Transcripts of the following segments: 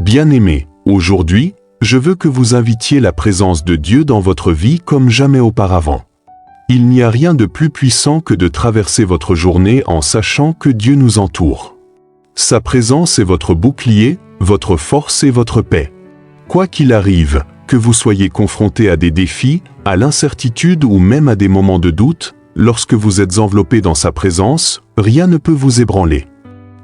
Bien-aimés, aujourd'hui, je veux que vous invitiez la présence de Dieu dans votre vie comme jamais auparavant. Il n'y a rien de plus puissant que de traverser votre journée en sachant que Dieu nous entoure. Sa présence est votre bouclier, votre force et votre paix. Quoi qu'il arrive, que vous soyez confronté à des défis, à l'incertitude ou même à des moments de doute, lorsque vous êtes enveloppé dans sa présence, rien ne peut vous ébranler.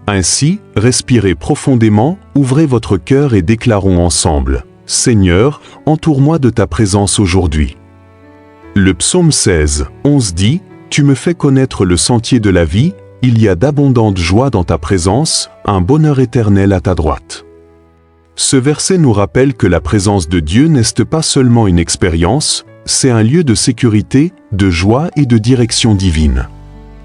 Ainsi, respirez profondément, ouvrez votre cœur et déclarons ensemble: Seigneur, entoure-moi de ta présence aujourd'hui. Le psaume 16, 11 dit: Tu me fais connaître le sentier de la vie, il y a d'abondantes joies dans ta présence, un bonheur éternel à ta droite. Ce verset nous rappelle que la présence de Dieu n'est pas seulement une expérience, c'est un lieu de sécurité, de joie et de direction divine.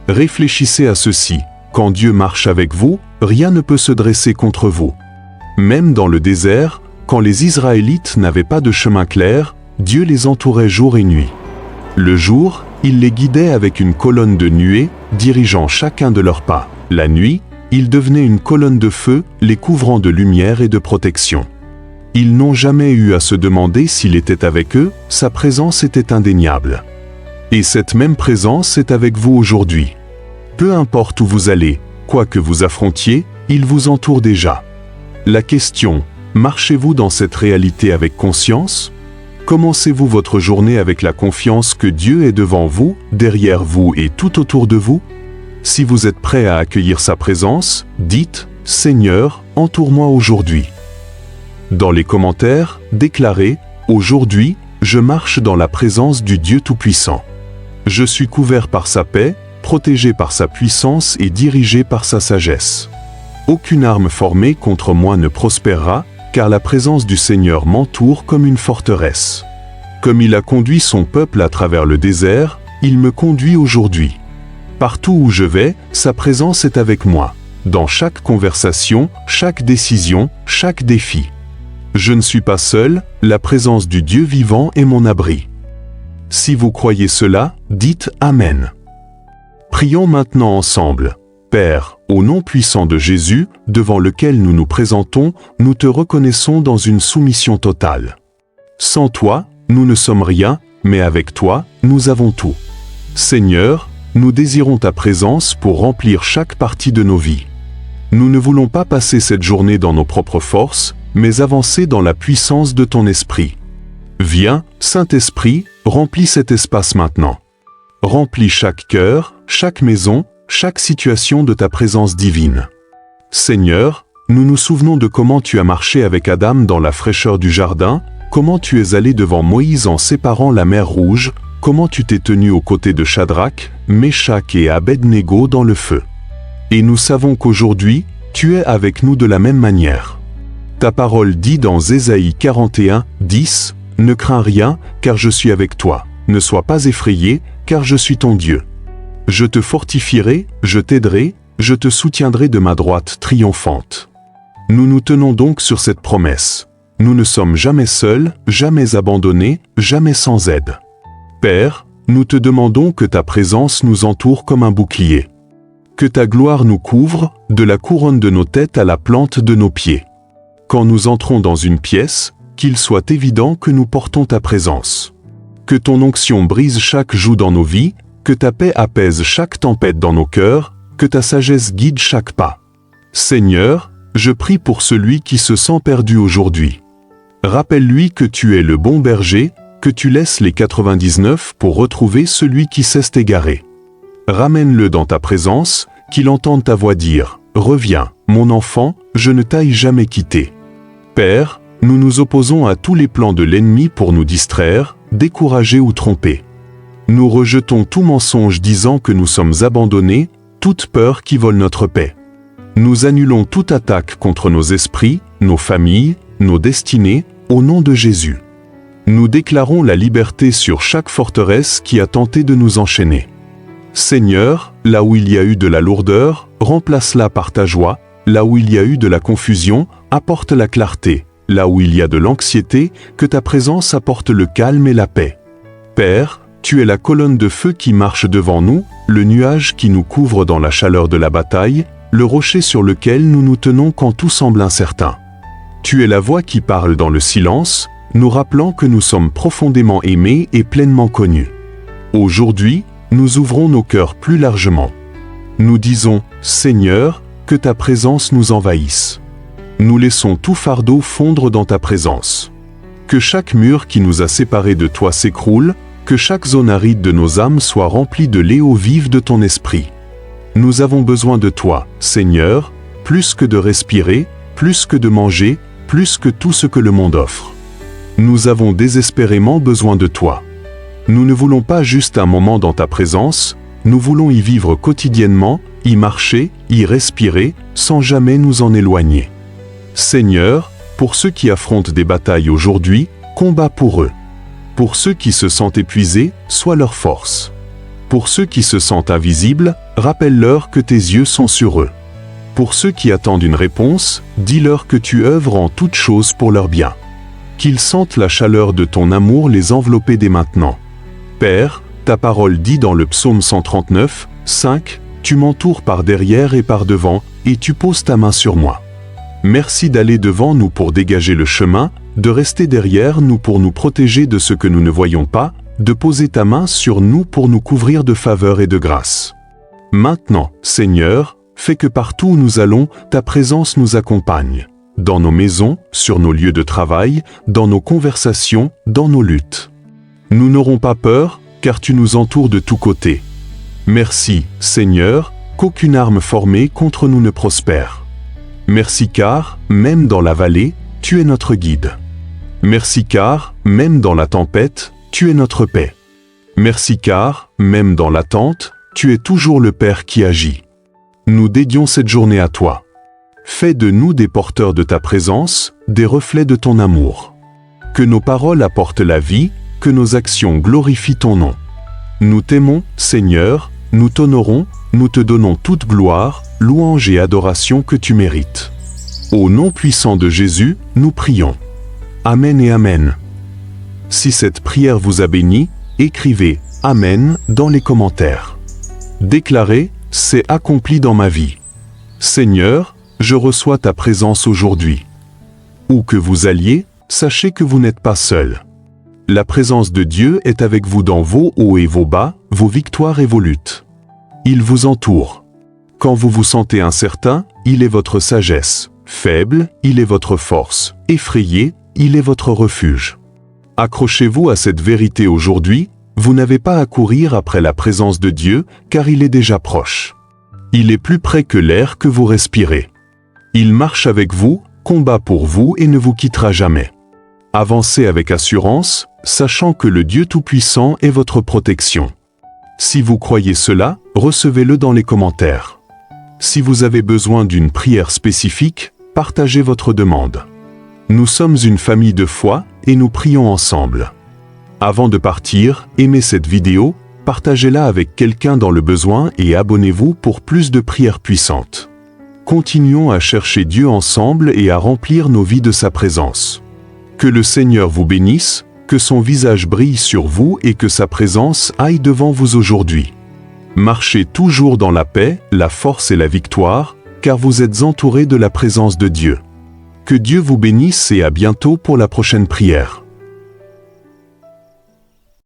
Réfléchissez à ceci: quand Dieu marche avec vous, rien ne peut se dresser contre vous. Même dans le désert, quand les Israélites n'avaient pas de chemin clair, Dieu les entourait jour et nuit. Le jour, il les guidait avec une colonne de nuée, dirigeant chacun de leurs pas. La nuit, il devenait une colonne de feu, les couvrant de lumière et de protection. Ils n'ont jamais eu à se demander s'il était avec eux, sa présence était indéniable. Et cette même présence est avec vous aujourd'hui. Peu importe où vous allez, quoi que vous affrontiez, il vous entoure déjà. La question: marchez-vous dans cette réalité avec conscience? Commencez-vous votre journée avec la confiance que Dieu est devant vous, derrière vous et tout autour de vous? Si vous êtes prêt à accueillir sa présence, dites: Seigneur, entoure-moi aujourd'hui. Dans les commentaires, déclarez: Aujourd'hui, je marche dans la présence du Dieu Tout-Puissant. Je suis couvert par sa paix, protégé par sa puissance et dirigé par sa sagesse. Aucune arme formée contre moi ne prospérera, car la présence du Seigneur m'entoure comme une forteresse. Comme il a conduit son peuple à travers le désert, il me conduit aujourd'hui. Partout où je vais, sa présence est avec moi, dans chaque conversation, chaque décision, chaque défi. Je ne suis pas seul, la présence du Dieu vivant est mon abri. Si vous croyez cela, dites Amen. Prions maintenant ensemble. Père, au nom puissant de Jésus, devant lequel nous nous présentons, nous te reconnaissons dans une soumission totale. Sans toi, nous ne sommes rien, mais avec toi, nous avons tout. Seigneur, nous désirons ta présence pour remplir chaque partie de nos vies. Nous ne voulons pas passer cette journée dans nos propres forces, mais avancer dans la puissance de ton esprit. Viens, Saint-Esprit, remplis cet espace maintenant. Remplis chaque cœur, chaque maison, chaque situation de ta présence divine. Seigneur, nous nous souvenons de comment tu as marché avec Adam dans la fraîcheur du jardin, comment tu es allé devant Moïse en séparant la mer Rouge, comment tu t'es tenu aux côtés de Shadrach, Meshach et Abed-Négo dans le feu. Et nous savons qu'aujourd'hui, tu es avec nous de la même manière. Ta parole dit dans Ésaïe 41, 10, « Ne crains rien, car je suis avec toi. Ne sois pas effrayé, car je suis ton Dieu. Je te fortifierai, je t'aiderai, je te soutiendrai de ma droite triomphante. » Nous nous tenons donc sur cette promesse. Nous ne sommes jamais seuls, jamais abandonnés, jamais sans aide. Père, nous te demandons que ta présence nous entoure comme un bouclier. Que ta gloire nous couvre, de la couronne de nos têtes à la plante de nos pieds. Quand nous entrons dans une pièce, qu'il soit évident que nous portons ta présence. Que ton onction brise chaque joug dans nos vies, que ta paix apaise chaque tempête dans nos cœurs, que ta sagesse guide chaque pas. Seigneur, je prie pour celui qui se sent perdu aujourd'hui. Rappelle-lui que tu es le bon berger, que tu laisses les 99 pour retrouver celui qui s'est égaré. Ramène-le dans ta présence, qu'il entende ta voix dire « Reviens, mon enfant, je ne t'ai jamais quitté. » Père, nous nous opposons à tous les plans de l'ennemi pour nous distraire, décourager ou tromper. Nous rejetons tout mensonge disant que nous sommes abandonnés, toute peur qui vole notre paix. Nous annulons toute attaque contre nos esprits, nos familles, nos destinées, au nom de Jésus. Nous déclarons la liberté sur chaque forteresse qui a tenté de nous enchaîner. Seigneur, là où il y a eu de la lourdeur, remplace-la par ta joie, là où il y a eu de la confusion, apporte la clarté, là où il y a de l'anxiété, que ta présence apporte le calme et la paix. Père, tu es la colonne de feu qui marche devant nous, le nuage qui nous couvre dans la chaleur de la bataille, le rocher sur lequel nous nous tenons quand tout semble incertain. Tu es la voix qui parle dans le silence, nous rappelant que nous sommes profondément aimés et pleinement connus. Aujourd'hui, nous ouvrons nos cœurs plus largement. Nous disons, Seigneur, que ta présence nous envahisse. Nous laissons tout fardeau fondre dans ta présence. Que chaque mur qui nous a séparés de toi s'écroule, que chaque zone aride de nos âmes soit remplie de l'éau vive de ton esprit. Nous avons besoin de toi, Seigneur, plus que de respirer, plus que de manger, plus que tout ce que le monde offre. Nous avons désespérément besoin de toi. Nous ne voulons pas juste un moment dans ta présence, nous voulons y vivre quotidiennement, y marcher, y respirer, sans jamais nous en éloigner. Seigneur, pour ceux qui affrontent des batailles aujourd'hui, combat pour eux. Pour ceux qui se sentent épuisés, sois leur force. Pour ceux qui se sentent invisibles, rappelle-leur que tes yeux sont sur eux. Pour ceux qui attendent une réponse, dis-leur que tu œuvres en toutes choses pour leur bien. Qu'ils sentent la chaleur de ton amour les envelopper dès maintenant. Père, ta parole dit dans le psaume 139, 5, « Tu m'entoures par derrière et par devant, et tu poses ta main sur moi. » Merci d'aller devant nous pour dégager le chemin, de rester derrière nous pour nous protéger de ce que nous ne voyons pas, de poser ta main sur nous pour nous couvrir de faveur et de grâce. Maintenant, Seigneur, fais que partout où nous allons, ta présence nous accompagne. Dans nos maisons, sur nos lieux de travail, dans nos conversations, dans nos luttes. Nous n'aurons pas peur, car tu nous entoures de tous côtés. Merci, Seigneur, qu'aucune arme formée contre nous ne prospère. Merci car, même dans la vallée, tu es notre guide. Merci car, même dans la tempête, tu es notre paix. Merci car, même dans l'attente, tu es toujours le Père qui agit. Nous dédions cette journée à toi. Fais de nous des porteurs de ta présence, des reflets de ton amour. Que nos paroles apportent la vie, que nos actions glorifient ton nom. Nous t'aimons, Seigneur, nous t'honorons, nous te donnons toute gloire, louange et adoration que tu mérites. Au nom puissant de Jésus, nous prions. Amen et Amen. Si cette prière vous a béni, écrivez « Amen » dans les commentaires. Déclarez « C'est accompli dans ma vie ». Seigneur, je reçois ta présence aujourd'hui. Où que vous alliez, sachez que vous n'êtes pas seul. La présence de Dieu est avec vous dans vos hauts et vos bas, vos victoires et vos luttes. Il vous entoure. Quand vous vous sentez incertain, il est votre sagesse. Faible, il est votre force. Effrayé, il est votre refuge. Accrochez-vous à cette vérité aujourd'hui, vous n'avez pas à courir après la présence de Dieu, car il est déjà proche. Il est plus près que l'air que vous respirez. Il marche avec vous, combat pour vous et ne vous quittera jamais. Avancez avec assurance, sachant que le Dieu Tout-Puissant est votre protection. Si vous croyez cela, recevez-le dans les commentaires. Si vous avez besoin d'une prière spécifique, partagez votre demande. Nous sommes une famille de foi et nous prions ensemble. Avant de partir, aimez cette vidéo, partagez-la avec quelqu'un dans le besoin et abonnez-vous pour plus de prières puissantes. Continuons à chercher Dieu ensemble et à remplir nos vies de sa présence. Que le Seigneur vous bénisse, que son visage brille sur vous et que sa présence aille devant vous aujourd'hui. Marchez toujours dans la paix, la force et la victoire, car vous êtes entourés de la présence de Dieu. Que Dieu vous bénisse et à bientôt pour la prochaine prière.